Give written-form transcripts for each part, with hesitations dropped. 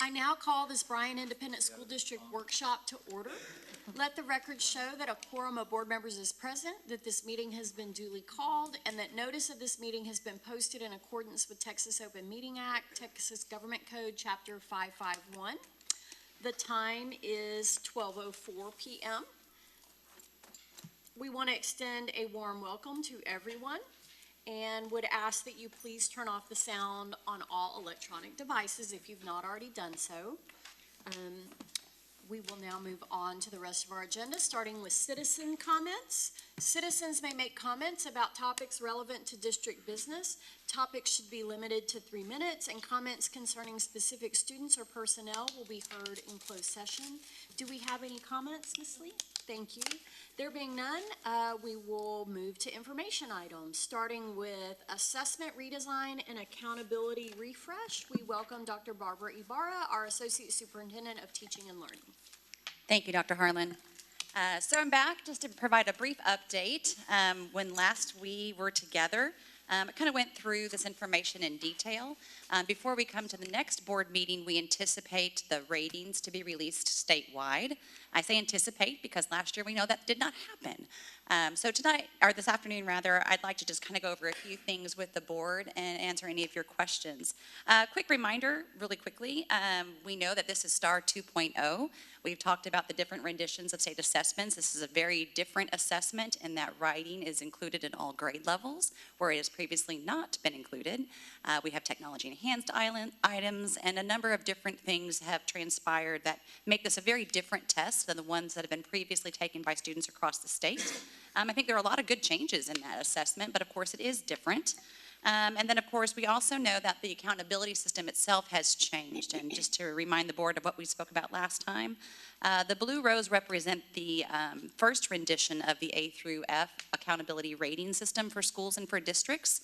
I now call this Bryan Independent School District Workshop to order. Let the record show that a quorum of board members is present, that this meeting has been duly called, and that notice of this meeting has been posted in accordance with Texas Open Meeting Act, Texas Government Code, Chapter 551. The time is 12:04 p.m. We want to extend a warm welcome to everyone and would ask that you please turn off the sound on all electronic devices if you've not already done so. We will now move on to the rest of our agenda, starting with citizen comments. Citizens may make comments about topics relevant to district business. Topics should be limited to 3 minutes, and comments concerning specific students or personnel will be heard in closed session. Do we have any comments, Ms. Lee? Thank you. There being none, we will move to information items, starting with assessment redesign and accountability refresh. We welcome Dr. Barbara Ibarra, our Associate Superintendent of Teaching and Learning. Thank you, Dr. Harlan. So I'm back just to provide a brief update. When last we were together, I kind of went through this information in detail. Before we come to the next board meeting, we anticipate the ratings to be released statewide. I say anticipate because last year we know that did not happen. So tonight, or this afternoon rather, I'd like to just kind of go over a few things with the board and answer any of your questions. Quick reminder, really quickly, we know that this is STAR 2.0. We've talked about the different renditions of state assessments. This is a very different assessment in that writing is included in all grade levels, where it has previously not been included. We have technology enhanced items, and a number of different things have transpired that make this a very different test than the ones that have been previously taken by students across the state. I think there are a lot of good changes in that assessment, but of course it is different. And then, of course, we also know that the accountability system itself has changed. And just to remind the board of what we spoke about last time, the blue rows represent the first rendition of the A through F accountability rating system for schools and for districts.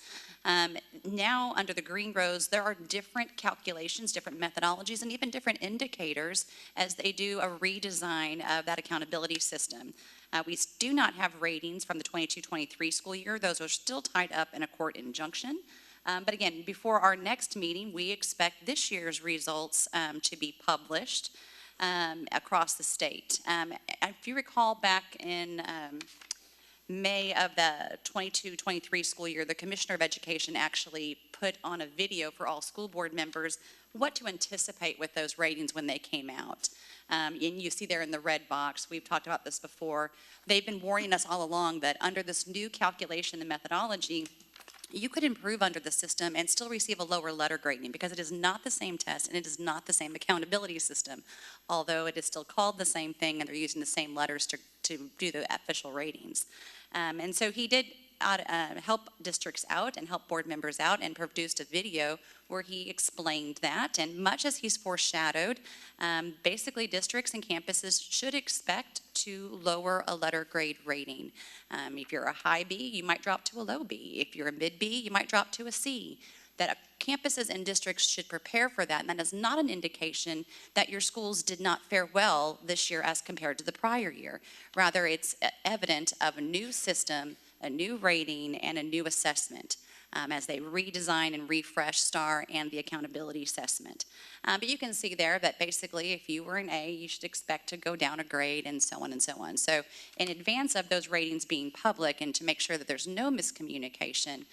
Now, under the green rows, there are different calculations, different methodologies, and even different indicators as they do a redesign of that accountability system. We do not have ratings from the 22-23 school year. Those are still tied up in a court injunction. But again, before our next meeting, we expect this year's results to be published across the state. If you recall back in May of the 22-23 school year, the Commissioner of Education actually put on a video for all school board members what to anticipate with those ratings when they came out. And you see there in the red box, we've talked about this before, they've been warning us all along that under this new calculation and methodology, you could improve under the system and still receive a lower letter grading because it is not the same test and it is not the same accountability system, although it is still called the same thing and they're using the same letters to do the official ratings. And so he did help districts out and help board members out and produced a video where he explained that. And much as he's foreshadowed, basically districts and campuses should expect to lower a letter grade rating. If you're a high B, you might drop to a low B. If you're a mid B, you might drop to a C. That campuses and districts should prepare for that, and that is not an indication that your schools did not fare well this year as compared to the prior year. Rather, it's evident of a new system, a new rating, and a new assessment as they redesign and refresh STAR and the accountability assessment. But you can see there that basically if you were an A, you should expect to go down a grade and so on and so on. So in advance of those ratings being public and to make sure that there's no miscommunication,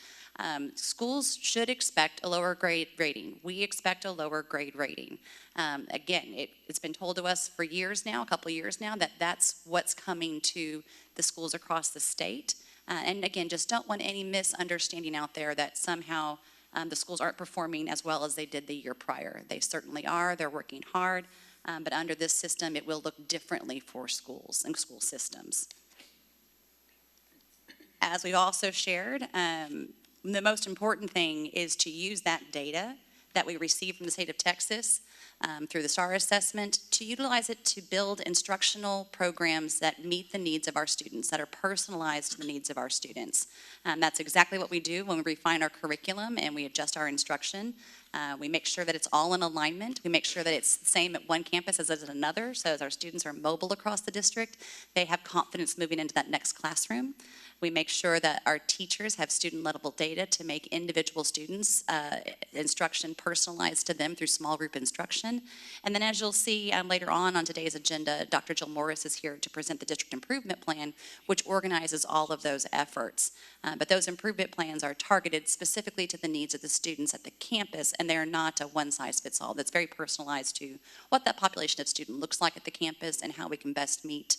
schools should expect a lower grade rating. We expect a lower grade rating. Again, it's been told to us for years now, a couple of years now, that that's what's coming to the schools across the state. And again, just don't want any misunderstanding out there that somehow the schools aren't performing as well as they did the year prior. They certainly are. They're working hard. But under this system, it will look differently for schools and school systems. As we've also shared, the most important thing is to use that data that we receive from the state of Texas through the STAR assessment to utilize it to build instructional programs that meet the needs of our students, that are personalized to the needs of our students. That's exactly what we do when we refine our curriculum and we adjust our instruction. We make sure that it's all in alignment. We make sure that it's the same at one campus as at another, so as our students are mobile across the district, they have confidence moving into that next classroom. We make sure that our teachers have student-level data to make individual students' instruction personalized to them through small group instruction. And then as you'll see later on today's agenda, Dr. Jill Morris is here to present the district improvement plan, which organizes all of those efforts. But those improvement plans are targeted specifically to the needs of the students at the campus, and they're not a one-size-fits-all. That's very personalized to what that population of student looks like at the campus and how we can best meet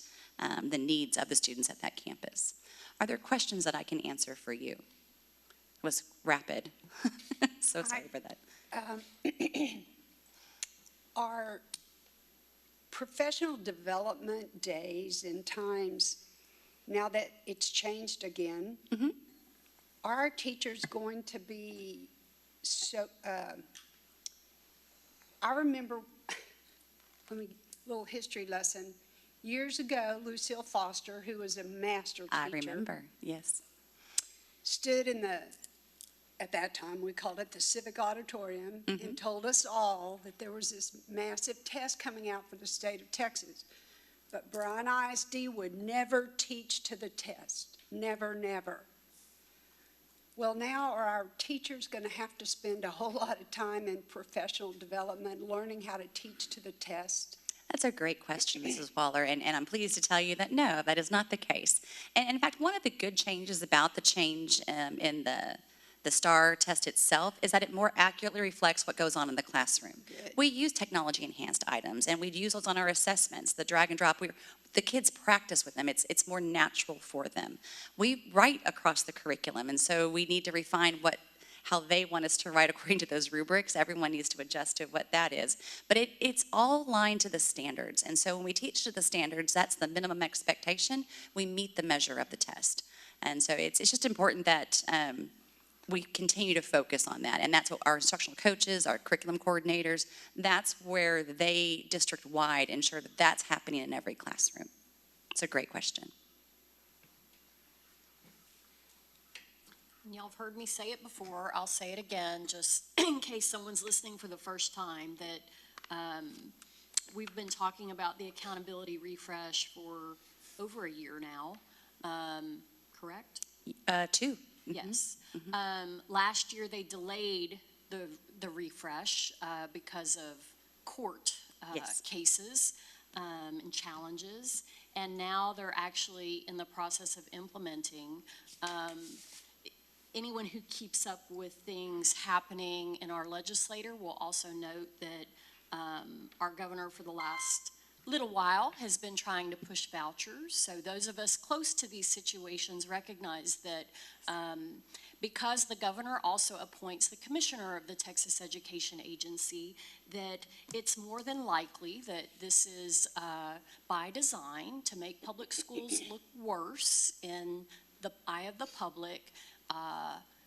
the needs of the students at that campus. Are there questions that I can answer for you? It was rapid. So sorry for that. Are professional development days and times, now that it's changed again, are our teachers going to be so, I remember, little history lesson. Years ago, Lucille Foster, who was a master teacher. I remember, yes. Stood in at that time, we called it the Civic Auditorium, and told us all that there was this massive test coming out for the state of Texas. But Bryan ISD would never teach to the test. Never, never. Well, now are our teachers going to have to spend a whole lot of time in professional development, learning how to teach to the test? That's a great question, Mrs. Waller, and I'm pleased to tell you that no, that is not the case. And in fact, one of the good changes about the change in the STAR test itself is that it more accurately reflects what goes on in the classroom. Good. We use technology-enhanced items, and we'd use those on our assessments, the drag and drop. The kids practice with them. It's more natural for them. We write across the curriculum, and so we need to refine how they want us to write according to those rubrics. Everyone needs to adjust to what that is. But it's all aligned to the standards. And so when we teach to the standards, that's the minimum expectation. We meet the measure of the test. And so it's just important that we continue to focus on that. And that's what our instructional coaches, our curriculum coordinators, that's where they district-wide ensure that that's happening in every classroom. It's a great question. Y'all have heard me say it before, I'll say it again, just in case someone's listening for the first time, that we've been talking about the accountability refresh for over a year now, correct? 2. Yes. Last year, they delayed the refresh because of court Yes. cases and challenges, and now they're actually in the process of implementing. Anyone who keeps up with things happening in our legislature will also note that our governor for the last little while has been trying to push vouchers. So those of us close to these situations recognize that because the governor also appoints the commissioner of the Texas Education Agency, that it's more than likely that this is by design to make public schools look worse in the eye of the public,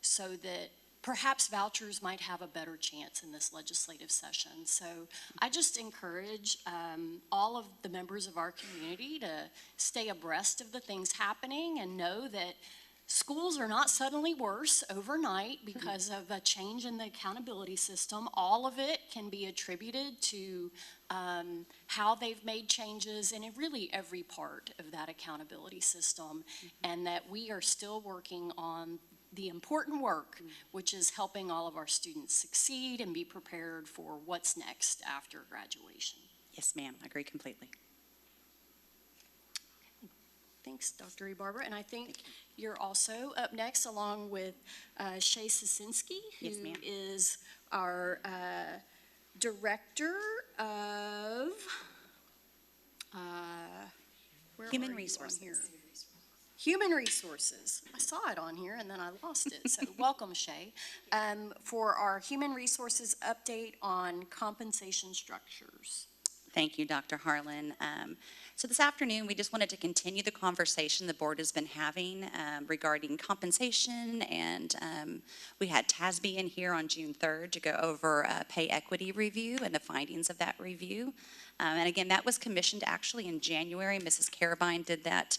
so that perhaps vouchers might have a better chance in this legislative session. So I just encourage all of the members of our community to stay abreast of the things happening and know that schools are not suddenly worse overnight because of a change in the accountability system. All of it can be attributed to how they've made changes in really every part of that accountability system, and that we are still working on the important work, which is helping all of our students succeed and be prepared for what's next after graduation. Yes, ma'am. I agree completely. Thanks, Dr. Barbara. And I think you're also up next along with Shay Sosinski, Yes, who ma'am. is our Director of where Human are you on Resources. here? Human Resources. I saw it on here and then I lost it. So welcome, Shay, for our Human Resources update on compensation structures. Thank you, Dr. Harlan. So this afternoon, we just wanted to continue the conversation the board has been having regarding compensation, and we had TASB in here on June 3rd to go over pay equity review and the findings of that review. And again, that was commissioned actually in January. Mrs. Carabine did that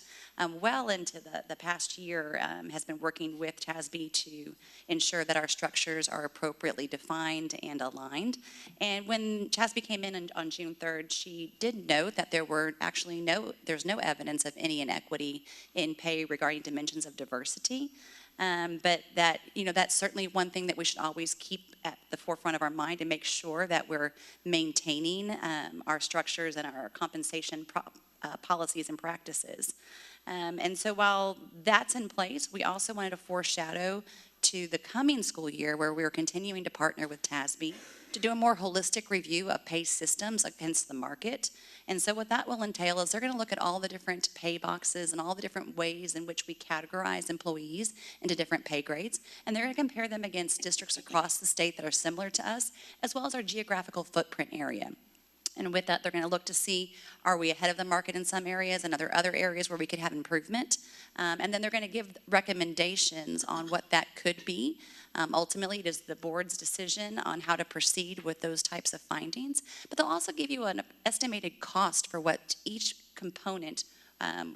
well into the past year, has been working with TASB to ensure that our structures are appropriately defined and aligned. And when TASB came in on June 3rd, she did note that there's no evidence of any inequity in pay regarding dimensions of diversity. But that's certainly one thing that we should always keep at the forefront of our mind and make sure that we're maintaining our structures and our compensation policies and practices. And so while that's in place, we also wanted to foreshadow to the coming school year where we're continuing to partner with TASB to do a more holistic review of pay systems against the market. And so what that will entail is they're going to look at all the different pay boxes and all the different ways in which we categorize employees into different pay grades. And they're going to compare them against districts across the state that are similar to us, as well as our geographical footprint area. And with that, they're going to look to see, are we ahead of the market in some areas and other areas where we could have improvement? And then they're going to give recommendations on what that could be. Ultimately, it is the board's decision on how to proceed with those types of findings. But they'll also give you an estimated cost for what each component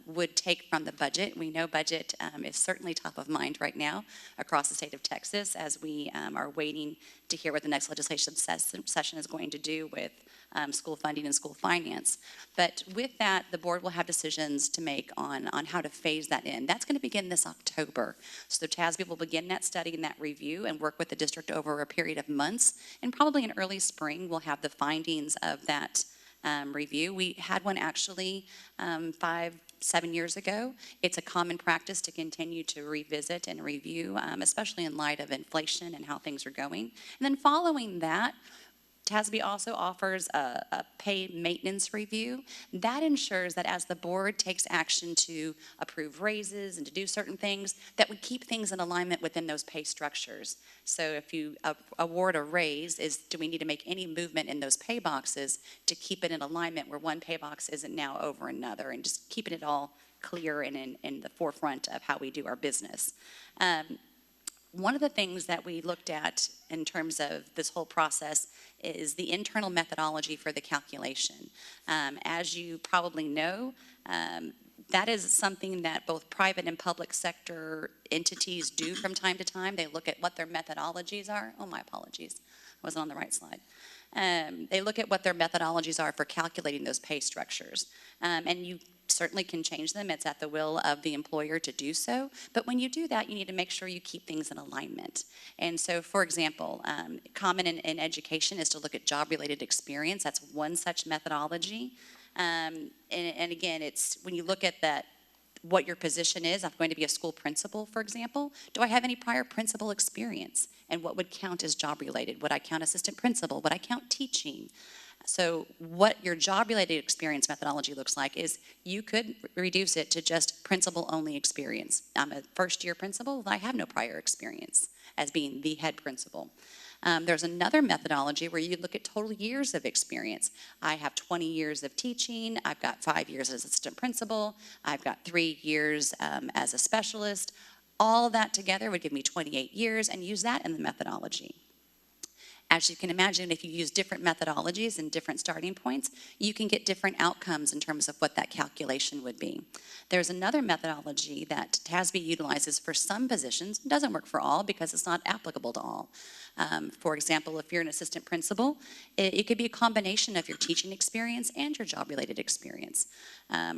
would take from the budget. We know budget is certainly top of mind right now across the state of Texas as we are waiting to hear what the next legislation session is going to do with school funding and school finance. But with that, the board will have decisions to make on how to phase that in. That's going to begin this October. So TASB will begin that study and that review and work with the district over a period of months. And probably in early spring, we'll have the findings of that review. We had one actually 5-7 years ago. It's a common practice to continue to revisit and review, especially in light of inflation and how things are going. And then following that, TASB also offers a pay maintenance review. That ensures that as the board takes action to approve raises and to do certain things, that we keep things in alignment within those pay structures. So if you award a raise, do we need to make any movement in those pay boxes to keep it in alignment where one pay box isn't now over another, and just keeping it all clear and in the forefront of how we do our business. One of the things that we looked at in terms of this whole process is the internal methodology for the calculation. As you probably know, that is something that both private and public sector entities do from time to time. They look at what their methodologies are. Oh, my apologies. I wasn't on the right slide. They look at what their methodologies are for calculating those pay structures. And you certainly can change them. It's at the will of the employer to do so. But when you do that, you need to make sure you keep things in alignment. And so, for example, common in education is to look at job-related experience. That's one such methodology. And again, it's when you look at that, what your position is. I'm going to be a school principal, for example. Do I have any prior principal experience? And what would count as job-related? Would I count assistant principal? Would I count teaching? So what your job-related experience methodology looks like is you could reduce it to just principal-only experience. I'm a first-year principal. I have no prior experience as being the head principal. There's another methodology where you look at total years of experience. I have 20 years of teaching. I've got 5 years as assistant principal. I've got 3 years as a specialist. All that together would give me 28 years, and use that in the methodology. As you can imagine, if you use different methodologies and different starting points, you can get different outcomes in terms of what that calculation would be. There's another methodology that TASB utilizes for some positions. It doesn't work for all because it's not applicable to all. For example, if you're an assistant principal, it could be a combination of your teaching experience and your job-related experience.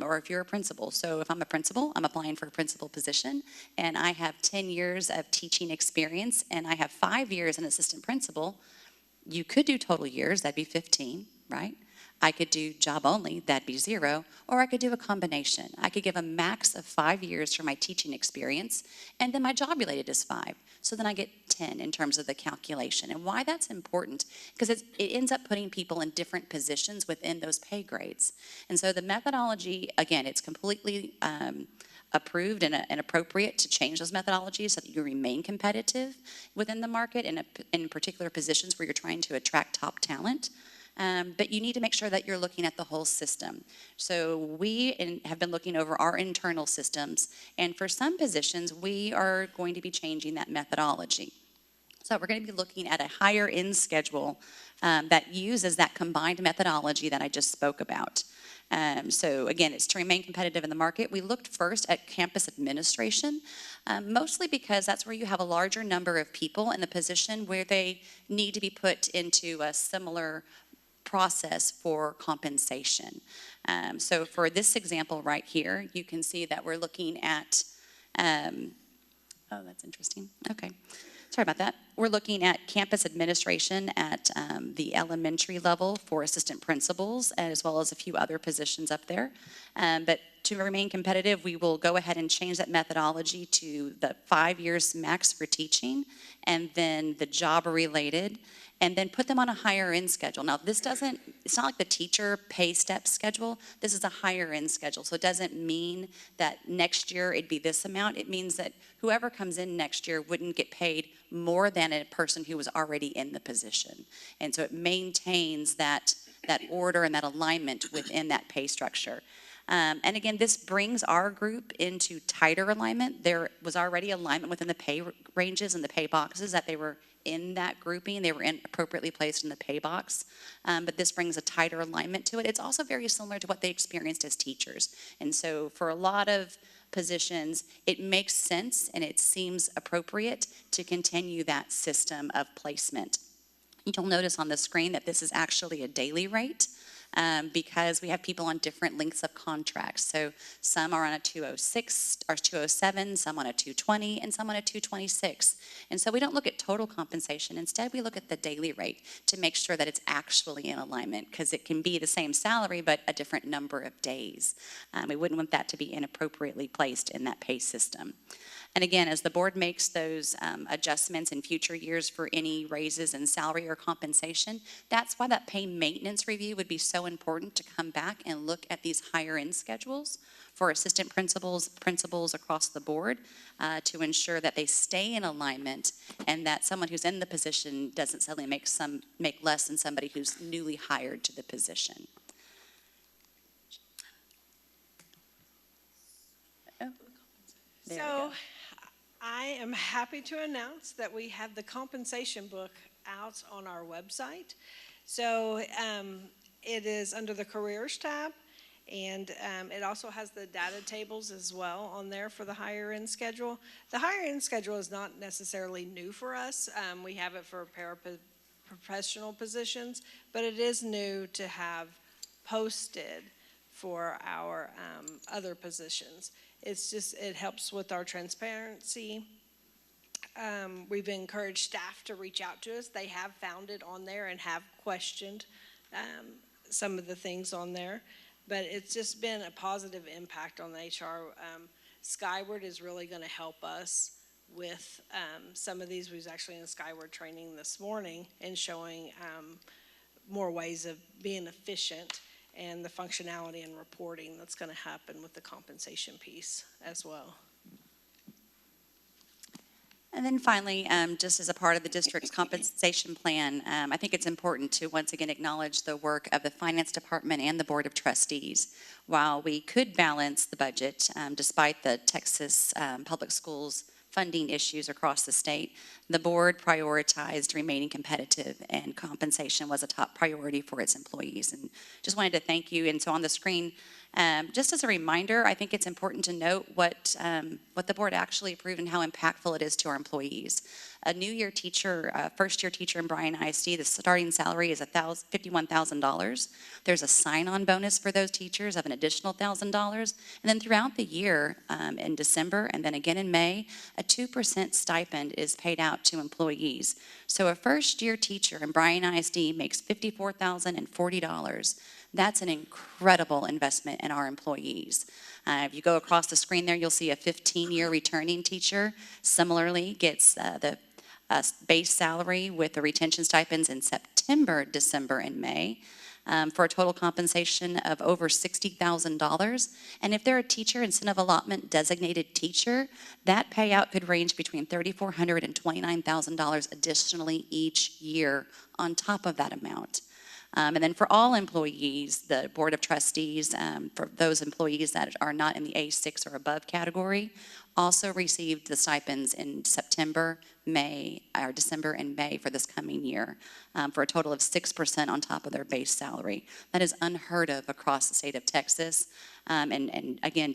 Or if you're a principal. So if I'm a principal, I'm applying for a principal position, and I have 10 years of teaching experience, and I have 5 years as an assistant principal. You could do total years, that'd be 15, right? I could do job only, that'd be 0, or I could do a combination. I could give a max of 5 years for my teaching experience, and then my job related is 5. So then I get 10 in terms of the calculation. And why that's important, because it ends up putting people in different positions within those pay grades. And so the methodology, again, it's completely approved and appropriate to change those methodologies so that you remain competitive within the market in particular positions where you're trying to attract top talent. But you need to make sure that you're looking at the whole system. So we have been looking over our internal systems, and for some positions, we are going to be changing that methodology. So we're going to be looking at a higher end schedule that uses that combined methodology that I just spoke about. So again, it's to remain competitive in the market. We looked first at campus administration, mostly because that's where you have a larger number of people in the position where they need to be put into a similar process for compensation. So for this example right here, you can see that we're looking at, oh, that's interesting. Okay. Sorry about that. We're looking at campus administration at the elementary level for assistant principals, as well as a few other positions up there. But to remain competitive, we will go ahead and change that methodology to the 5 years max for teaching, and then the job related, and then put them on a higher end schedule. Now, it's not like the teacher pay step schedule. This is a higher end schedule. So it doesn't mean that next year it'd be this amount. It means that whoever comes in next year wouldn't get paid more than a person who was already in the position. And so it maintains that order and that alignment within that pay structure. And again, this brings our group into tighter alignment. There was already alignment within the pay ranges and the pay boxes that they were in that grouping. They were appropriately placed in the pay box. But this brings a tighter alignment to it. It's also very similar to what they experienced as teachers. And so for a lot of positions, it makes sense and it seems appropriate to continue that system of placement. You'll notice on the screen that this is actually a daily rate. Because we have people on different lengths of contracts. So some are on a 206 or 207, some on a 220, and some on a 226. And so we don't look at total compensation. Instead, we look at the daily rate to make sure that it's actually in alignment, because it can be the same salary but a different number of days. We wouldn't want that to be inappropriately placed in that pay system. And again, as the board makes those adjustments in future years for any raises in salary or compensation, that's why that pay maintenance review would be so important, to come back and look at these higher end schedules for assistant principals across the board, to ensure that they stay in alignment and that someone who's in the position doesn't suddenly make less than somebody who's newly hired to the position. Oh, there we go. I am happy to announce that we have the compensation book out on our website. So it is under the careers tab, and it also has the data tables as well on there for the higher end schedule. The higher end schedule is not necessarily new for us. We have it for paraprofessional positions, but it is new to have posted for our other positions. It helps with our transparency. We've encouraged staff to reach out to us. They have found it on there and have questioned some of the things on there. But it's just been a positive impact on the HR. Skyward is really going to help us with some of these. We was actually in Skyward training this morning and showing more ways of being efficient, and the functionality and reporting that's going to happen with the compensation piece as well. And then finally, just as a part of the district's compensation plan, I think it's important to once again acknowledge the work of the Finance Department and the Board of Trustees. While we could balance the budget, despite the Texas public schools funding issues across the state, the board prioritized remaining competitive, and compensation was a top priority for its employees. And just wanted to thank you. And so on the screen, just as a reminder, I think it's important to note what the board actually approved and how impactful it is to our employees. A new year teacher, first year teacher in Bryan ISD, the starting salary is $51,000. There's a sign-on bonus for those teachers of an additional $1,000. And then throughout the year, in December and then again in May, a 2% stipend is paid out to employees. So a first year teacher in Bryan ISD makes $54,040. That's an incredible investment in our employees. If you go across the screen there, you'll see a 15-year returning teacher similarly gets the base salary with the retention stipends in September, December, and May, for a total compensation of over $60,000. And if they're a teacher incentive allotment designated teacher, that payout could range between $3,400 and $29,000 additionally each year on top of that amount. And then for all employees, the Board of Trustees, for those employees that are not in the A6 or above category, also received the stipends in September, December and May for this coming year, for a total of 6% on top of their base salary. That is unheard of across the state of Texas. And again,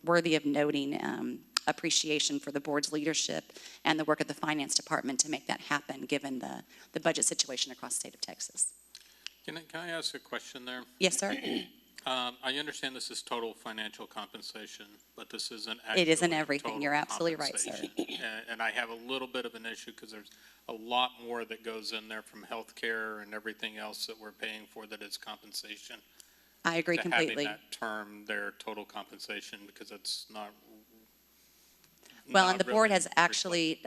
worthy of noting, appreciation for the board's leadership and the work of the finance department to make that happen, given the budget situation across the state of Texas. Can I ask a question there? Yes, sir. I understand this is total financial compensation, but this isn't It isn't actually everything. total You're absolutely right, sir. compensation. And I have a little bit of an issue because there's a lot more that goes in there from healthcare and everything else that we're paying for that is compensation. I agree To completely. having that term, their total compensation, because it's not. Well, not and the really board has reflected. actually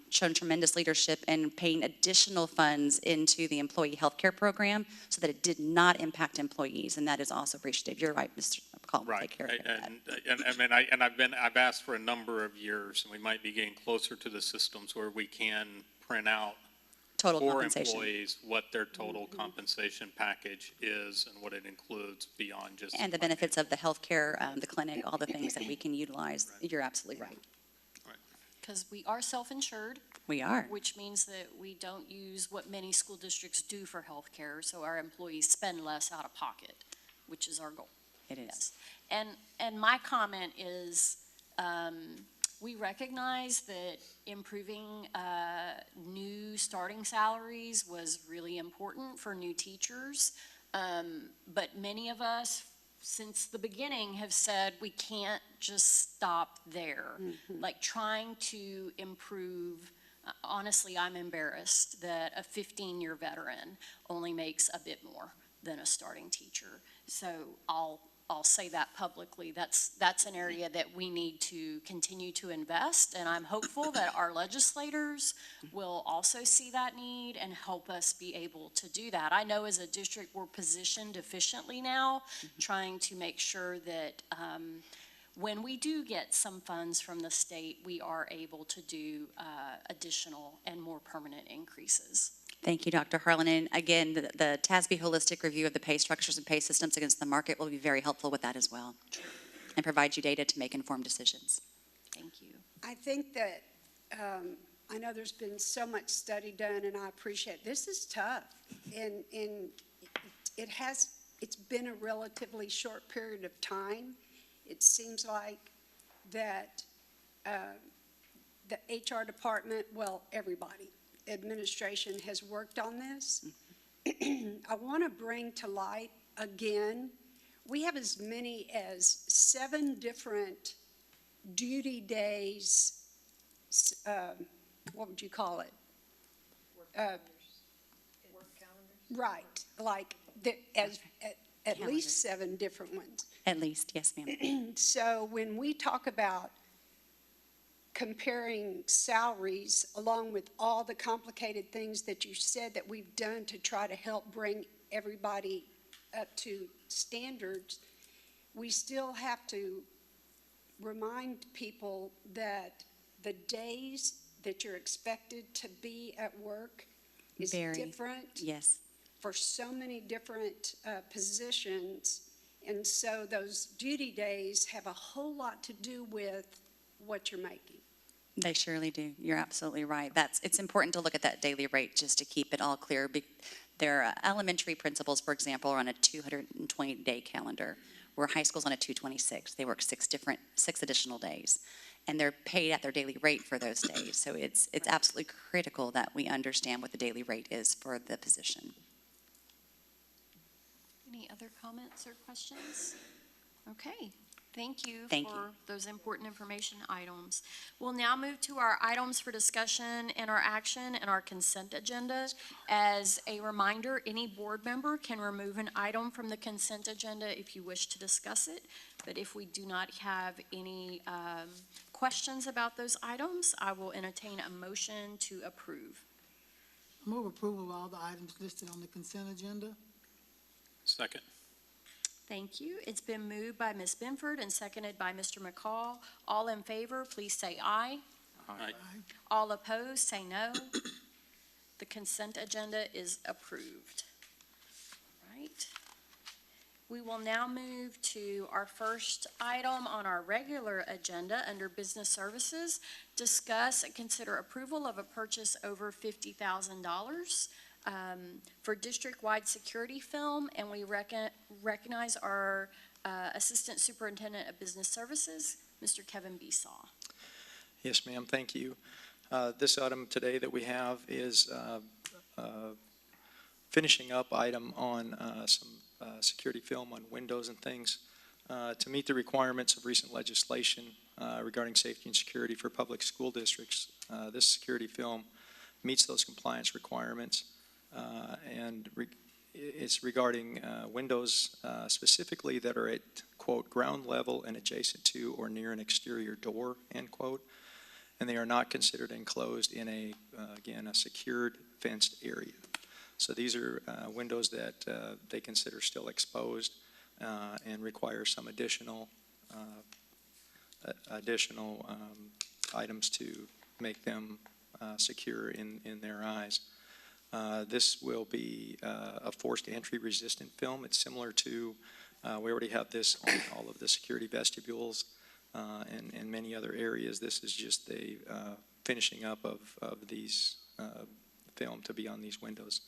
shown tremendous leadership in paying additional funds into the employee health care program so that it did not impact employees, and that is also appreciative. You're right, Mr. McCall, will Right, take care of that. and I mean, I've asked for a number of years, and we might be getting closer to the systems where we can print out Total for compensation. employees what their total compensation package is and what it includes beyond just. And the benefits of the health care, the clinic, all the things that we can utilize. You're absolutely right. Because we are self-insured, We are. which means that we don't use what many school districts do for healthcare, so our employees spend less out of pocket, which is our goal. It is. And my comment is, we recognize that improving new starting salaries was really important for new teachers. But many of us, since the beginning, have said we can't just stop there. Like trying to improve, honestly, I'm embarrassed that a 15-year veteran only makes a bit more than a starting teacher. So I'll say that publicly. That's an area that we need to continue to invest, and I'm hopeful that our legislators will also see that need and help us be able to do that. I know as a district, we're positioned efficiently now, trying to make sure that when we do get some funds from the state, we are able to do additional and more permanent increases. Thank you, Dr. Harlan. And again, the TASB holistic review of the pay structures and pay systems against the market will be very helpful with that as well, and provide you data to make informed decisions. Thank you. I think that, I know there's been so much study done, and I appreciate, this is tough. And it's been a relatively short period of time. It seems like that the HR department, well, everybody, administration has worked on this. I want to bring to light again, we have as many as 7 different duty days, what would you call it? Right, like at least 7 different ones. At least, yes, ma'am. So when we talk about comparing salaries along with all the complicated things that you said that we've done to try to help bring everybody up to standards, we still have to remind people that the days that you're expected to be at work is different Yes. for so many different positions. And so those duty days have a whole lot to do with what you're making. They surely do. You're absolutely right. It's important to look at that daily rate just to keep it all clear. Their elementary principals, for example, are on a 220-day calendar, where high school's on a 226. They work 6 additional days, and they're paid at their daily rate for those days. So it's absolutely critical that we understand what the daily rate is for the position. Any other comments or questions? Okay, thank you Thank you. for those important information items. We'll now move to our items for discussion and our action and our consent agenda. As a reminder, any board member can remove an item from the consent agenda if you wish to discuss it. But if we do not have any questions about those items, I will entertain a motion to approve. Move approval of all the items listed on the consent agenda. Second. Thank you. It's been moved by Ms. Benford and seconded by Mr. McCall. All in favor, please say aye. Aye. All opposed, say no. The consent agenda is approved. right. We will now move to our first item on our regular agenda under Business Services. Discuss and consider approval of a purchase over $50,000 for district-wide security film, and we recognize our Assistant Superintendent of Business Services, Mr. Kevin Besaw. Yes, ma'am, thank you. This item today that we have is finishing up item on some security film on windows and things to meet the requirements of recent legislation regarding safety and security for public school districts. This security film meets those compliance requirements, and it's regarding windows specifically that are at, quote, ground level and adjacent to or near an exterior door, end quote, and they are not considered enclosed in again, a secured fenced area. So these are windows that they consider still exposed and require some additional items to make them secure in their eyes. This will be a forced entry resistant film. It's similar to, we already have this on all of the security vestibules and many other areas. This is just the finishing up of these film to be on these windows.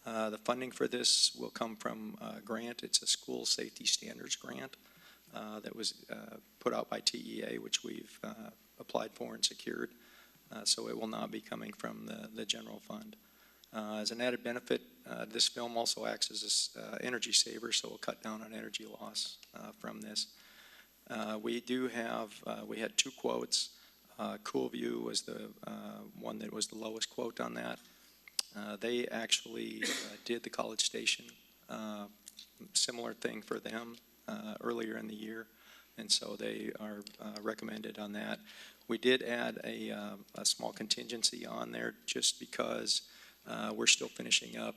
The funding for this will come from a grant. It's a school safety standards grant that was put out by TEA, which we've applied for and secured. So it will not be coming from the general fund. As an added benefit, this film also acts as an energy saver, so we'll cut down on energy loss from this. We do have, we had two quotes. Coolview was the one that was the lowest quote on that. They actually did the College Station, similar thing for them earlier in the year, and so they are recommended on that. We did add a small contingency on there just because we're still finishing up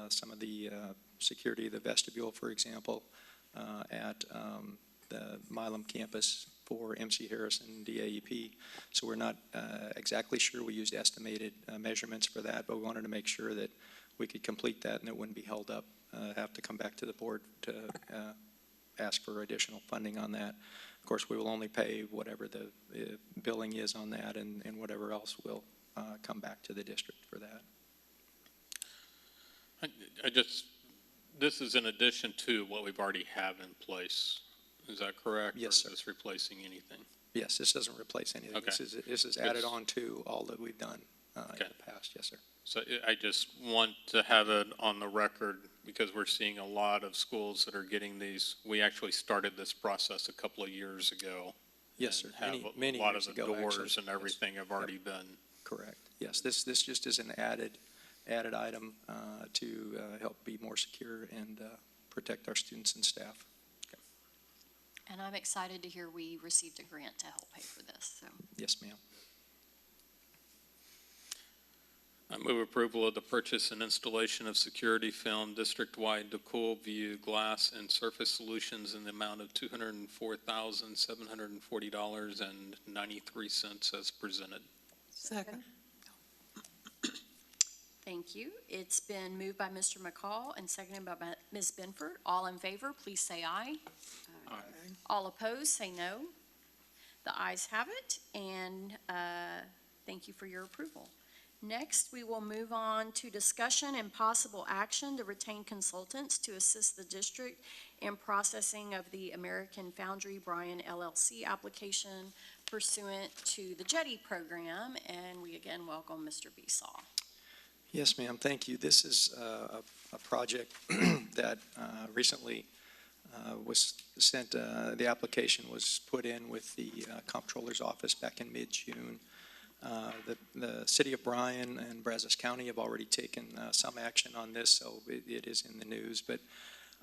some of the security of the vestibule, for example, at the Milam campus for MC Harrison DAEP. So we're not exactly sure. We used estimated measurements for that, but we wanted to make sure that we could complete that and it wouldn't be held up. Have to come back to the board to ask for additional funding on that. Of course, we will only pay whatever the billing is on that, and whatever else will come back to the district for that. This is in addition to what we've already have in place. Is that correct? Yes, sir. Or is this replacing anything? Yes, this doesn't replace anything. Okay. This is added on to all that we've done in the past. Yes, sir. So I just want to have it on the record because we're seeing a lot of schools that are getting these. We actually started this process a couple of years ago. Yes, sir. Many a lot of the doors actually, and everything have already been. Correct. Yes, this just is an added item to help be more secure and protect our students and staff. Okay. And I'm excited to hear we received a grant to help pay for this. So. Yes, ma'am. I move approval of the purchase and installation of security film district-wide to Coolview Glass and Surface Solutions in the amount of $204,740.93 as presented. Second. Thank you. It's been moved by Mr. McCall and seconded by Ms. Benford. All in favor, please say aye. Aye. All opposed, say no. The ayes have it, and thank you for your approval. Next, we will move on to discussion and possible action to retain consultants to assist the district in processing of the American Foundry Bryan LLC application pursuant to the JETI program, and we again welcome Mr. Besaw. Yes, ma'am. Thank you. This is a project that recently was sent. The application was put in with the comptroller's office back in mid-June. The city of Bryan and Brazos County have already taken some action on this, so it is in the news. But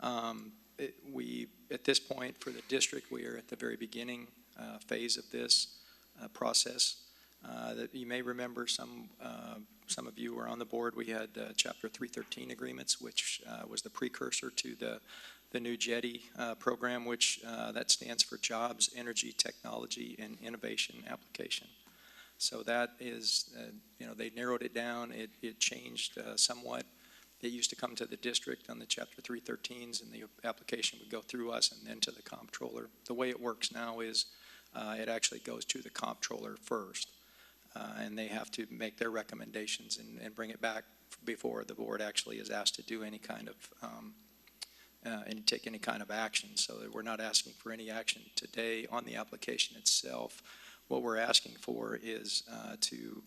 at this point for the district, we are at the very beginning phase of this process. That you may remember, some of you were on the board. We had Chapter 313 agreements, which was the precursor to the new JETI program, which that stands for Jobs, Energy, Technology, and Innovation Application. So that is, they narrowed it down. It changed somewhat It used to come to the district on the Chapter 313s, and the application would go through us and then to the comptroller. The way it works now is it actually goes to the comptroller first, and they have to make their recommendations and bring it back before the board actually is asked to do any kind of and take any kind of action. So that we're not asking for any action today on the application itself. What we're asking for is to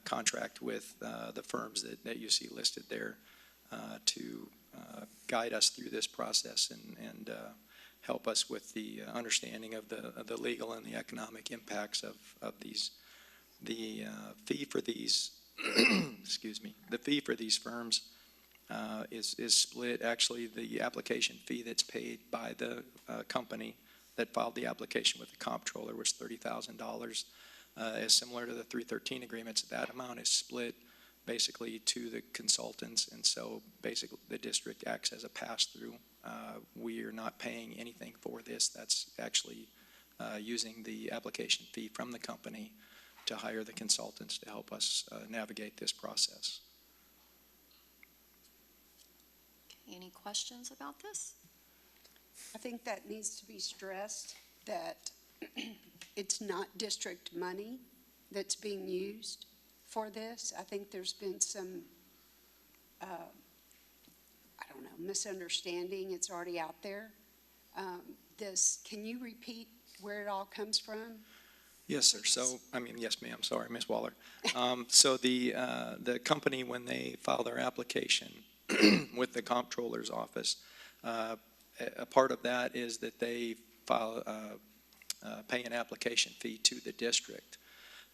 contract with the firms that you see listed there to guide us through this process and help us with the understanding of the legal and the economic impacts of these. The fee for these, excuse me, the fee for these firms is split. Actually, the application fee that's paid by the company that filed the application with the comptroller was $30,000. Is similar to the 313 agreements. That amount is split basically to the consultants, and so basically the district acts as a pass-through. We are not paying anything for this. That's actually using the application fee from the company to hire the consultants to help us navigate this process. Okay, any questions about this? I think that needs to be stressed, that it's not district money that's being used for this. I think there's been some, I don't know, misunderstanding. It's already out there. Can you repeat where it all comes from? Yes, sir. So, yes, ma'am. Sorry, Ms. Waller. So the company, when they file their application with the comptroller's office, a part of that is that they file, pay an application fee to the district.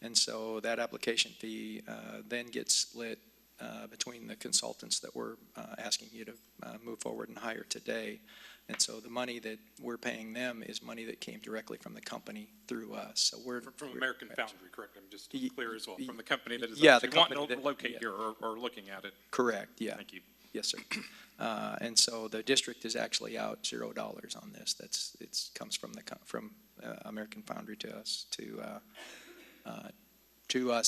And so that application fee then gets split between the consultants that we're asking you to move forward and hire today. And so the money that we're paying them is money that came directly from the company through us. So we're From American Foundry, correct? I'm just clear as well. From the company that is yeah, the actually wanting company to that- locate yeah. here or looking at it. correct, yeah. Thank you. Yes, sir. And so the district is actually out $0 on this. It comes from American Foundry to us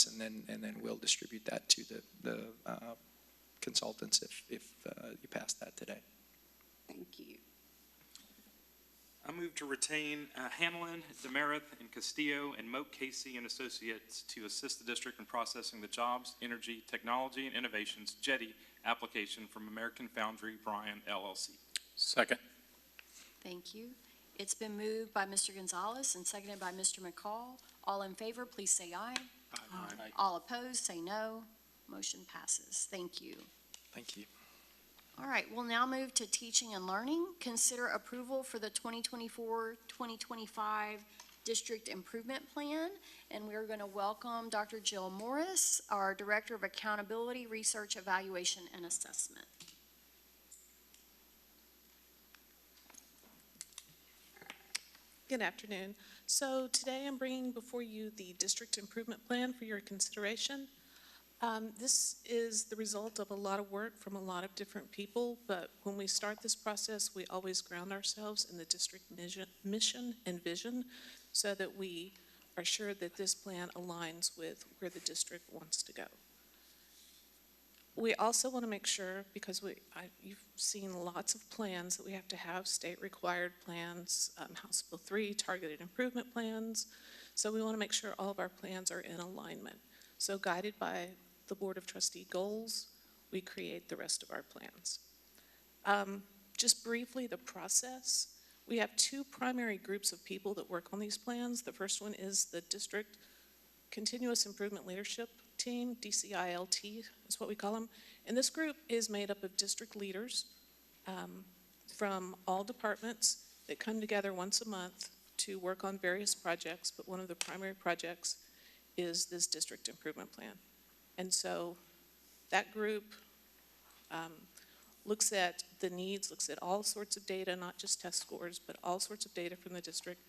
and then we'll distribute that to the consultants if you pass that today. Thank you. I move to retain Hanlon, Demerith, and Castillo, and Moat Casey and Associates to assist the district in processing the Jobs, Energy, Technology, and Innovations JETI application from American Foundry Bryan LLC. Second. Thank you. It's been moved by Mr. Gonzalez and seconded by Mr. McCall. All in favor, please say aye. Aye. All opposed, say no. Motion passes. Thank you. Thank you. All right, we'll now move to teaching and learning. Consider approval for the 2024-2025 District Improvement Plan. And we're going to welcome Dr. Jill Morris, our Director of Accountability, Research, Evaluation, and Assessment. Good afternoon. So today I'm bringing before you the District Improvement Plan for your consideration. This is the result of a lot of work from a lot of different people, but when we start this process, we always ground ourselves in the district mission and vision so that we are sure that this plan aligns with where the district wants to go. We also want to make sure, because you've seen lots of plans that we have to have, state-required plans, House Bill 3, targeted improvement plans. So we want to make sure all of our plans are in alignment. So guided by the Board of Trustee goals, we create the rest of our plans. Just briefly, the process. We have two primary groups of people that work on these plans. The first one is the District Continuous Improvement Leadership Team, DCILT is what we call them. And this group is made up of district leaders from all departments that come together once a month to work on various projects, but one of the primary projects is this District Improvement Plan. And so that group looks at the needs, looks at all sorts of data, not just test scores, but all sorts of data from the district,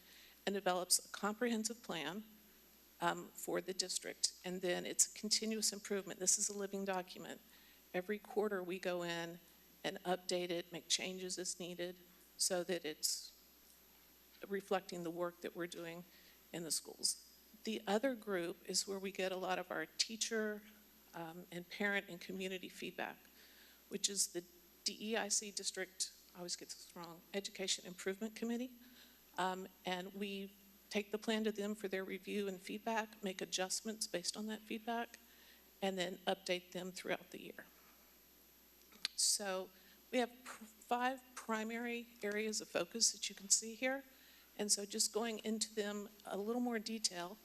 and develops a comprehensive plan for the district. And then it's a continuous improvement. This is a living document. Every quarter we go in and update it, make changes as needed so that it's reflecting the work that we're doing in the schools. The other group is where we get a lot of our teacher and parent and community feedback. which is the DEIC District, I always get this wrong, Education Improvement Committee. And we take the plan to them for their review and feedback, make adjustments based on that feedback, and then update them throughout the year. So we have 5 primary areas of focus that you can see here. And so just going into them a little more detail,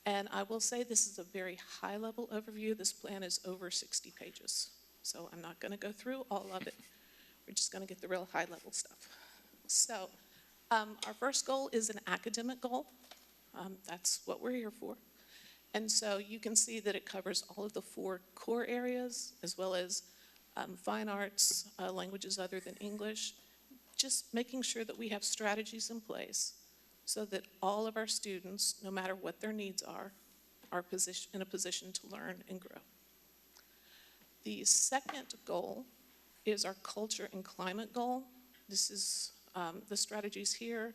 and I will say this is a very high-level overview. This plan is over 60 pages. So I'm not going to go through all of it. We're just going to get the real high-level stuff. So our first goal is an academic goal. That's what we're here for. And so you can see that it covers all of the 4 core areas, as well as fine arts, languages other than English, just making sure that we have strategies in place so that all of our students, no matter what their needs are in a position to learn and grow. The second goal is our culture and climate goal. This is the strategies here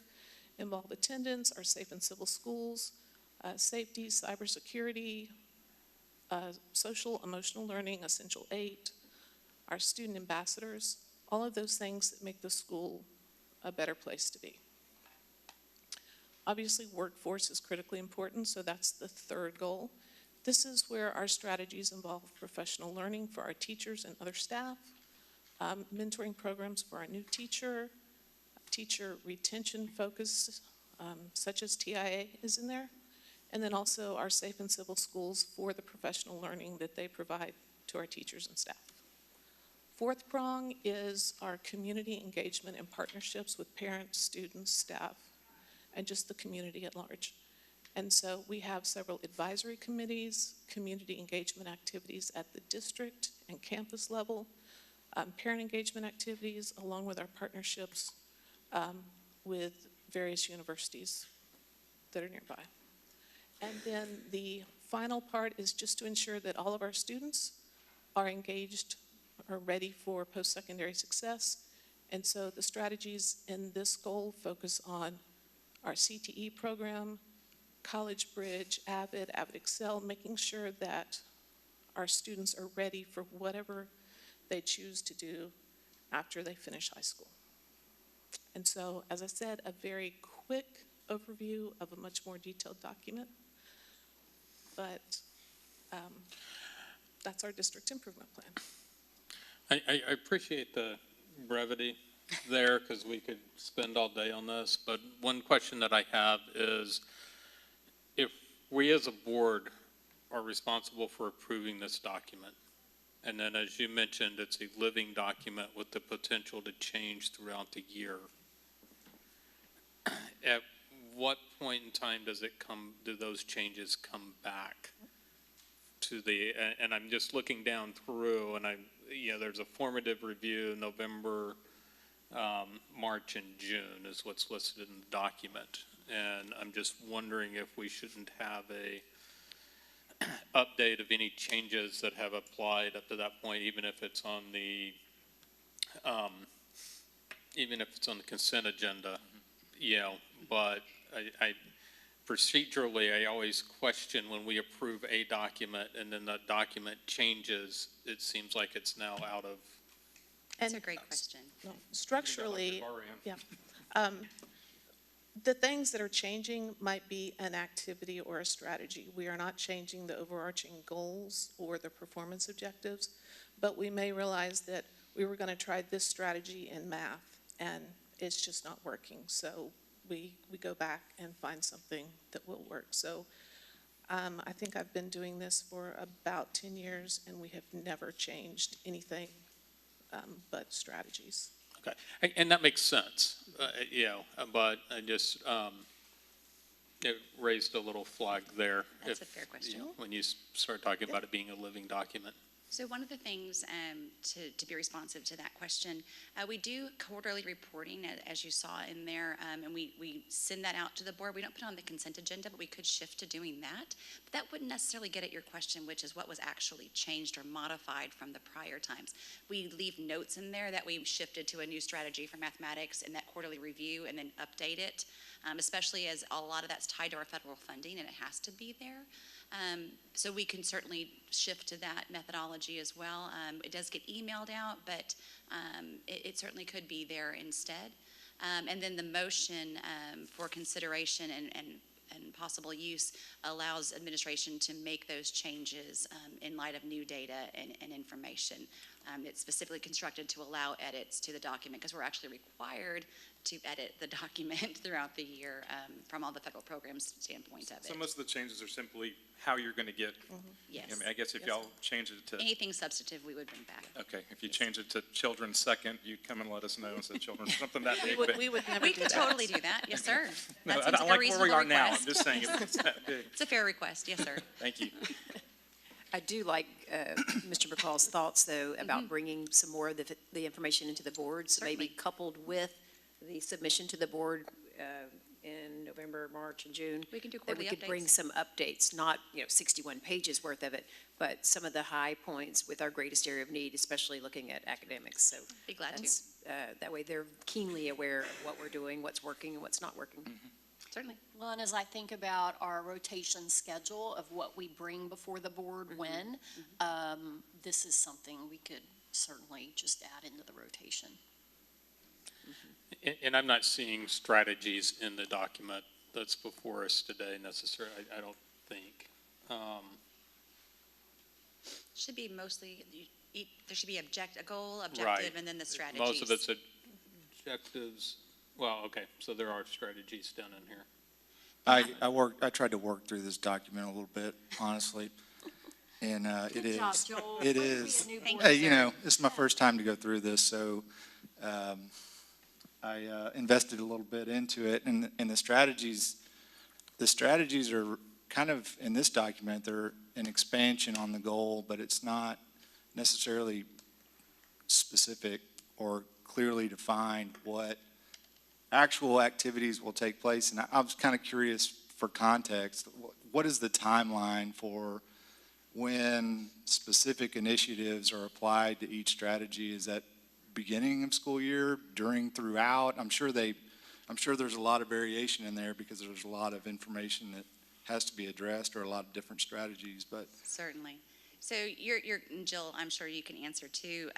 involve attendance, our safe and civil schools, safety, cybersecurity, social, emotional learning, Essential 8, our student ambassadors, all of those things that make the school a better place to be. Obviously, workforce is critically important, so that's the third goal. This is where our strategies involve professional learning for our teachers and other staff, mentoring programs for our new teacher retention focus, such as TIA is in there, and then also our safe and civil schools for the professional learning that they provide to our teachers and staff. Fourth prong is our community engagement and partnerships with parents, students, staff, and just the community at large. And so we have several advisory committees, community engagement activities at the district and campus level, parent engagement activities, along with our partnerships with various universities that are nearby. And then the final part is just to ensure that all of our students are engaged or ready for post-secondary success. And so the strategies in this goal focus on our CTE program, College Bridge, Avid Excel, making sure that our students are ready for whatever they choose to do after they finish high school. And so, as I said, a very quick overview of a much more detailed document, but that's our district improvement plan. I appreciate the brevity there because we could spend all day on this, but one question that I have is if we as a board are responsible for approving this document, and then as you mentioned, it's a living document with the potential to change throughout the year, at what point in time do those changes come back to and I'm just looking down through and there's a formative review in November, March, and June is what's listed in the document. And I'm just wondering if we shouldn't have a update of any changes that have applied up to that point, even if it's on the consent agenda, but I procedurally, I always question when we approve a document and then that document changes, it seems like it's now out of. That's a great question. No, structurally, yeah. The things that are changing might be an activity or a strategy. We are not changing the overarching goals or the performance objectives, but we may realize that we were going to try this strategy in math and it's just not working. So we go back and find something that will work. So I think I've been doing this for about 10 years and we have never changed anything but strategies. Okay, and that makes sense, but I just, it raised a little flag there. That's a fair question. When you start talking about it being a living document. So one of the things to be responsive to that question, we do quarterly reporting, as you saw in there, and we send that out to the board. We don't put it on the consent agenda, but we could shift to doing that. But that wouldn't necessarily get at your question, which is what was actually changed or modified from the prior times. We leave notes in there that we shifted to a new strategy for mathematics, and that quarterly review and then update it, especially as a lot of that's tied to our federal funding and it has to be there. So we can certainly shift to that methodology as well. It does get emailed out, but it certainly could be there instead. And then the motion for consideration and possible use allows administration to make those changes in light of new data and information. It's specifically constructed to allow edits to the document because we're actually required to edit the document throughout the year from all the federal programs standpoint of it. So most of the changes are simply how you're going to get, Yes. I mean, I guess if y'all change it to, Anything substantive we would bring back. okay, if you change it to children second, you come and let us know and say children, something that big. We but- would never We do could that. totally do that, yes, sir. No, That I seems don't like a like where we reasonable are now. I'm request. just saying if it's that big. It's a fair request, yes, sir. Thank you. I do like Mr. McCall's thoughts, though, about bringing some more of the information into the board. So maybe Certainly. coupled with the submission to the board in November, March, and June. We can do That quarterly we could bring updates. some updates, not, 61 pages worth of it, but some of the high points with our greatest area of need, especially looking at academics. So Be glad to, that's, that way they're keenly aware of what we're doing, what's working, and what's not working. certainly. Well, and as I think about our rotation schedule of what we bring before the board when, this is something we could certainly just add into the rotation. And I'm not seeing strategies in the document that's before us today necessarily, I don't think. Should be mostly, there should be a goal, Right. objective, and then the strategies. Most of it's objectives, well, okay, so there are strategies down in here. I tried to work through this document a little bit, honestly, and it Good job, is, Joel. it Way to be a is, new Thank board hey, member. this is my first time to go through this, so I invested a little bit into it, and the strategies are kind of, in this document, they're an expansion on the goal, but it's not necessarily specific or clearly defined what actual activities will take place. And I was kind of curious for context, what is the timeline for when specific initiatives are applied to each strategy? Is that beginning of school year, throughout? I'm sure there's a lot of variation in there because there's a lot of information that has to be addressed or a lot of different strategies, but Certainly. So and Jill, I'm sure you can answer too.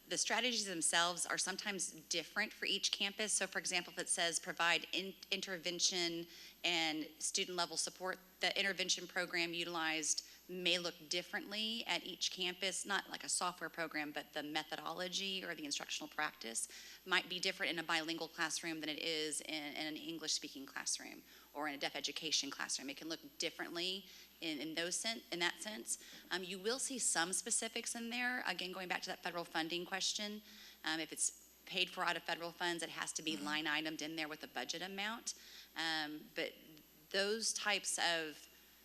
The strategies themselves are sometimes different for each campus. So for example, if it says provide intervention and student level support, the intervention program utilized may look differently at each campus, not like a software program, but the methodology or the instructional practice might be different in a bilingual classroom than it is in an English-speaking classroom or in a deaf education classroom. It can look differently in that sense. You will see some specifics in there. Again, going back to that federal funding question, if it's paid for out of federal funds, it has to be line itemed in there with a budget amount. But those types of,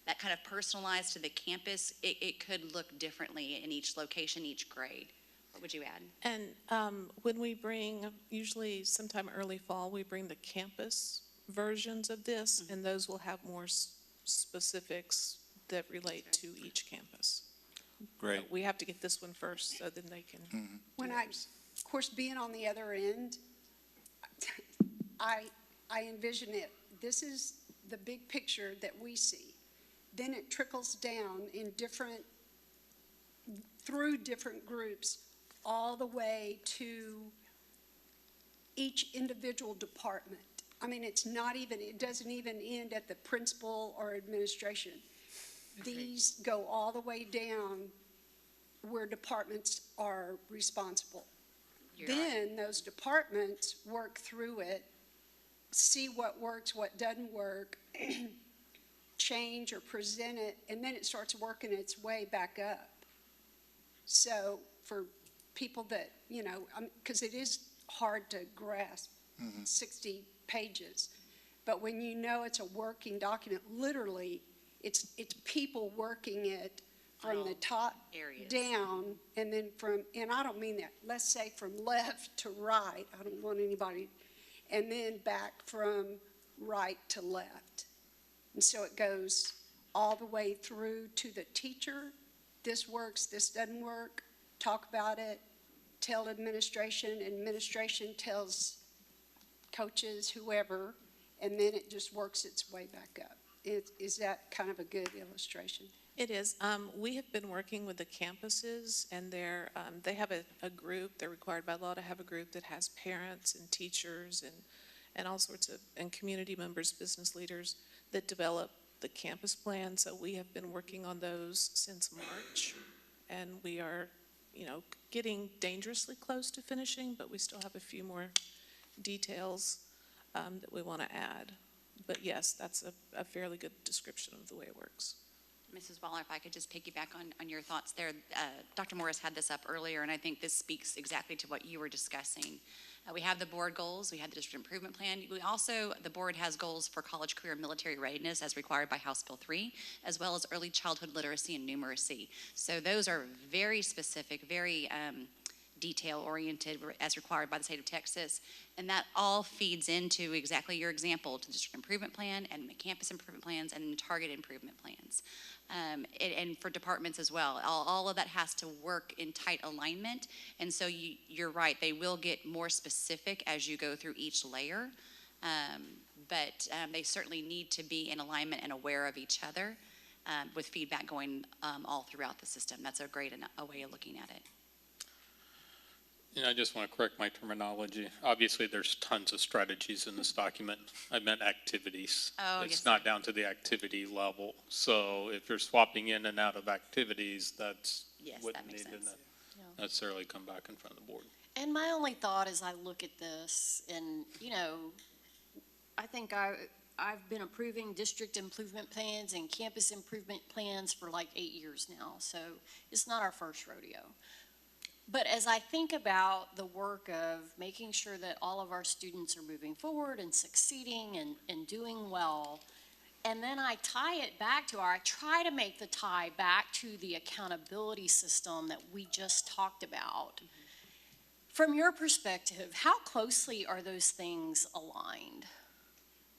that kind of personalized to the campus, it could look differently in each location, each grade. What would you add? And when we bring, usually sometime early fall, we bring the campus versions of this, and those will have more specifics that relate to each campus. great. We have to get this one first, so then they can. When of course, being on the other end, I envision it, this is the big picture that we see. Then it trickles down through different groups, all the way to each individual department. I mean, it doesn't even end at the principal or administration. These go all the way down where departments are responsible. Then those departments work through it, see what works, what doesn't work, change or present it, and then it starts working its way back up. So for people that, because it is hard to grasp 60 pages, but when you know it's a working document, literally, it's people working it from the top Areas. down, and then and I don't mean that, let's say from left to right, I don't want anybody, and then back from right to left. And so it goes all the way through to the teacher. This works, this doesn't work, talk about it, tell administration tells coaches, whoever, and then it just works its way back up. Is that kind of a good illustration? It is. We have been working with the campuses, and they have a group, they're required by law to have a group that has parents and teachers and all sorts of, and community members, business leaders that develop the campus plan. So we have been working on those since March, and we are, getting dangerously close to finishing, but we still have a few more details that we want to add. But yes, that's a fairly good description of the way it works. Mrs. Waller, if I could just piggyback on your thoughts there. Dr. Morris had this up earlier, and I think this speaks exactly to what you were discussing. We have the board goals, we have the district improvement plan. The board has goals for college, career, and military readiness as required by House Bill 3, as well as early childhood literacy and numeracy. So those are very specific, very detail-oriented as required by the state of Texas. And that all feeds into exactly your example, to the district improvement plan and the campus improvement plans and target improvement plans. And for departments as well. All of that has to work in tight alignment. And so you're right, they will get more specific as you go through each layer. But they certainly need to be in alignment and aware of each other with feedback going all throughout the system. That's a great way of looking at it. I just want to correct my terminology. Obviously, there's tons of strategies in this document. I meant activities. Oh, yes. It's not down to the activity level. So if you're swapping in and out of activities, that's Yes, wouldn't that makes need to sense. necessarily come back in front of the board. And my only thought as I look at this, and, I think I've been approving district improvement plans and campus improvement plans for like 8 years now, so it's not our first rodeo. But as I think about the work of making sure that all of our students are moving forward and succeeding and doing well, and then I tie it back to, or I try to make the tie back to the accountability system that we just talked about. Mm-hmm. From your perspective, how closely are those things aligned?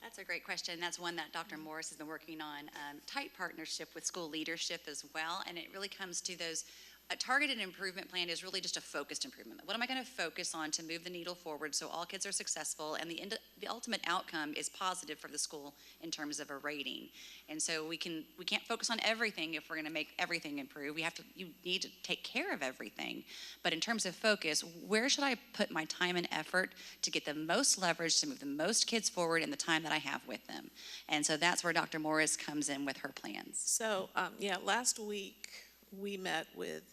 That's a great question. That's one that Dr. Morris has been working on. Tight partnership with school leadership as well, and it really comes to those. A targeted improvement plan is really just a focused improvement. What am I going to focus on to move the needle forward so all kids are successful and the ultimate outcome is positive for the school in terms of a rating? And so we can't focus on everything if we're going to make everything improve. You need to take care of everything. But in terms of focus, where should I put my time and effort to get the most leverage to move the most kids forward in the time that I have with them? And so that's where Dr. Morris comes in with her plans. So, last week we met with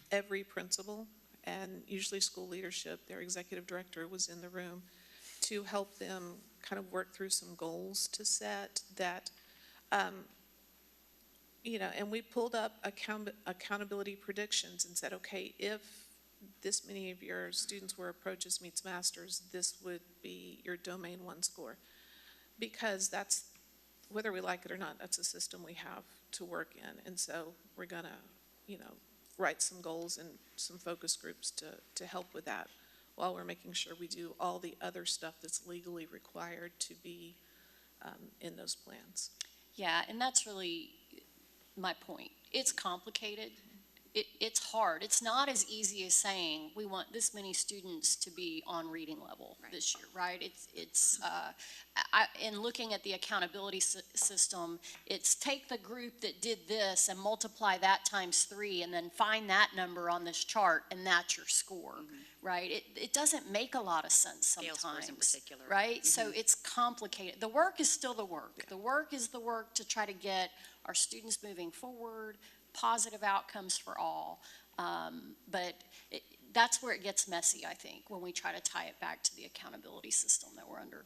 every principal, and usually school leadership, their executive director was in the room to help them kind of work through some goals to set that, and we pulled up accountability predictions and said, okay, if this many of your students were approaches meets masters, this would be your domain 1 score. Because that's, whether we like it or not, that's a system we have to work in. And so we're gonna, write some goals and some focus groups to help with that while we're making sure we do all the other stuff that's legally required to be in those plans. Yeah, and that's really my point. It's complicated. It's hard. It's not as easy as saying we want this many students to be on reading level this year, right? In looking at the accountability system, it's take the group that did this and multiply that times 3 and then find that number on this chart and that's your score, right? It doesn't make a lot of sense sometimes. Scale scores in particular. Right? Mm-hmm. So it's complicated. The work is still the work. Yeah. The work is the work to try to get our students moving forward, positive outcomes for all. But that's where it gets messy, I think, when we try to tie it back to the accountability system that we're under.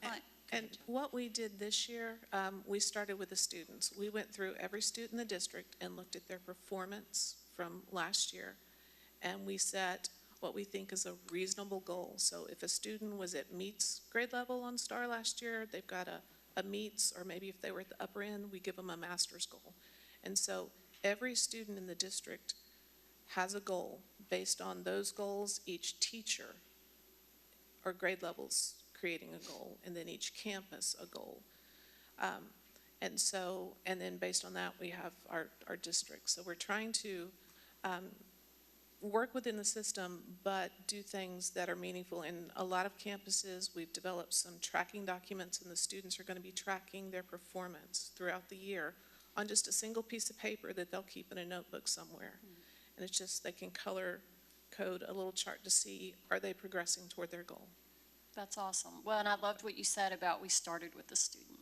And what we did this year, we started with the students. We went through every student in the district and looked at their performance from last year. And we set what we think is a reasonable goal. So if a student was at meets grade level on STAR last year, they've got a meets, or maybe if they were at the upper end, we give them a master's goal. And so every student in the district has a goal. Based on those goals, each teacher or grade levels creating a goal, and then each campus a goal. And then based on that, we have our districts. So we're trying to work within the system, but do things that are meaningful. In a lot of campuses, we've developed some tracking documents, and the students are going to be tracking their performance throughout the year on just a single piece of paper that they'll keep in a notebook somewhere. And it's just, they can color code a little chart to see, are they progressing toward their goal? That's awesome. Well, and I loved what you said about we started with the student,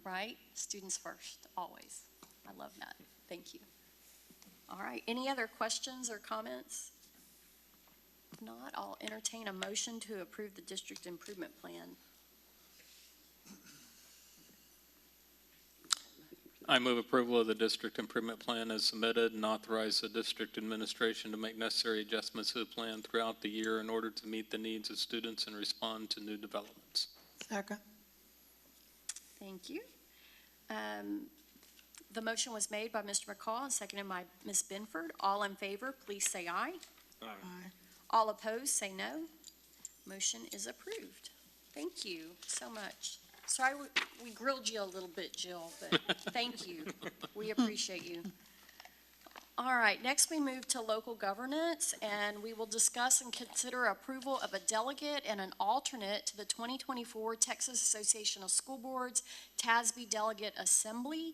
right? Students first, always. I love that. Thank you. All right, any other questions or comments? If not, I'll entertain a motion to approve the district improvement plan. I move approval of the district improvement plan as submitted and authorize the district administration to make necessary adjustments to the plan throughout the year in order to meet the needs of students and respond to new developments. Second. Thank you. The motion was made by Mr. McCall and seconded by Ms. Benford. All in favor, please say aye. Aye. All opposed, say no. Motion is approved. Thank you so much. Sorry we grilled you a little bit, Jill, but thank you. We appreciate you. All right, next we move to local governance, and we will discuss and consider approval of a delegate and an alternate to the 2024 Texas Association of School Boards TASB Delegate Assembly.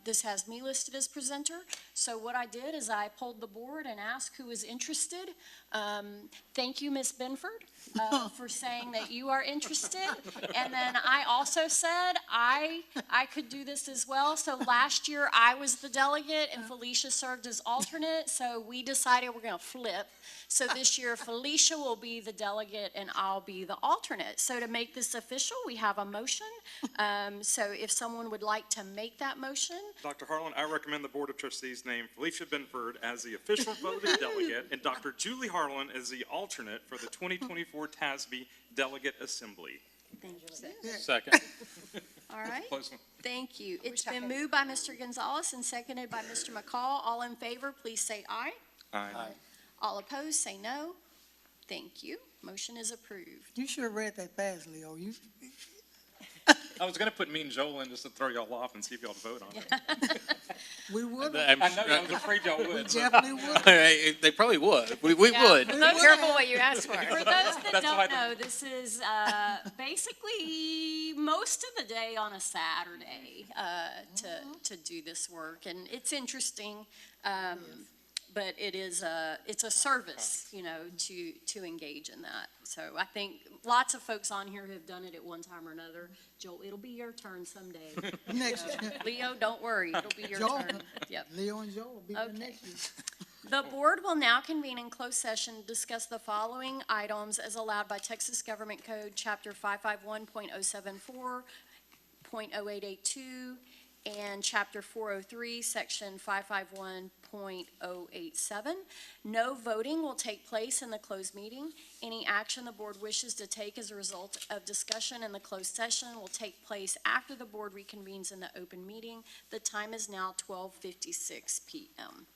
This has me listed as presenter. So what I did is I polled the board and asked who was interested. Thank you, Ms. Benford, for saying that you are interested. And then I also said I could do this as well. So last year I was the delegate and Felicia served as alternate. So we decided we're going to flip. So this year Felicia will be the delegate and I'll be the alternate. So to make this official, we have a motion. So if someone would like to make that motion. Dr. Harlan, I recommend the Board of Trustees name Felicia Benford as the official voting delegate and Dr. Julie Harlan as the alternate for the 2024 TASB Delegate Assembly. Thank you. Second. All right. Close one. Thank you. It's been moved by Mr. Gonzalez and seconded by Mr. McCall. All in favor, please say aye. Aye. All opposed, say no. Thank you. Motion is approved. You should have read that fast, Leo. I was going to put me and Joel in just to throw y'all off and see if y'all vote on it. We would. I know, I was afraid y'all We would. definitely would. They probably would. We would. Be careful what you ask for. For those that That's why I don't know, this is basically most of the day on a Saturday to do this work. And it's interesting, but it's a service, to engage in that. So I think lots of folks on here have done it at one time or another. Joel, it'll be your turn someday. Next year. Leo, don't worry, it'll be your Joel. turn. Yep. Leo and Joe will be there Okay. next year. The board will now convene in closed session to discuss the following items as allowed by Texas Government Code, Chapter 551.074, .0882, and Chapter 403, Section 551.087. No voting will take place in the closed meeting. Any action the board wishes to take as a result of discussion in the closed session will take place after the board reconvenes in the open meeting. The time is now 12:56 p.m.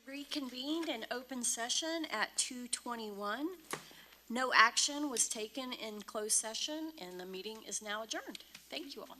Reconvened in open session at 2:21. No action was taken in closed session, and the meeting is now adjourned. Thank you all.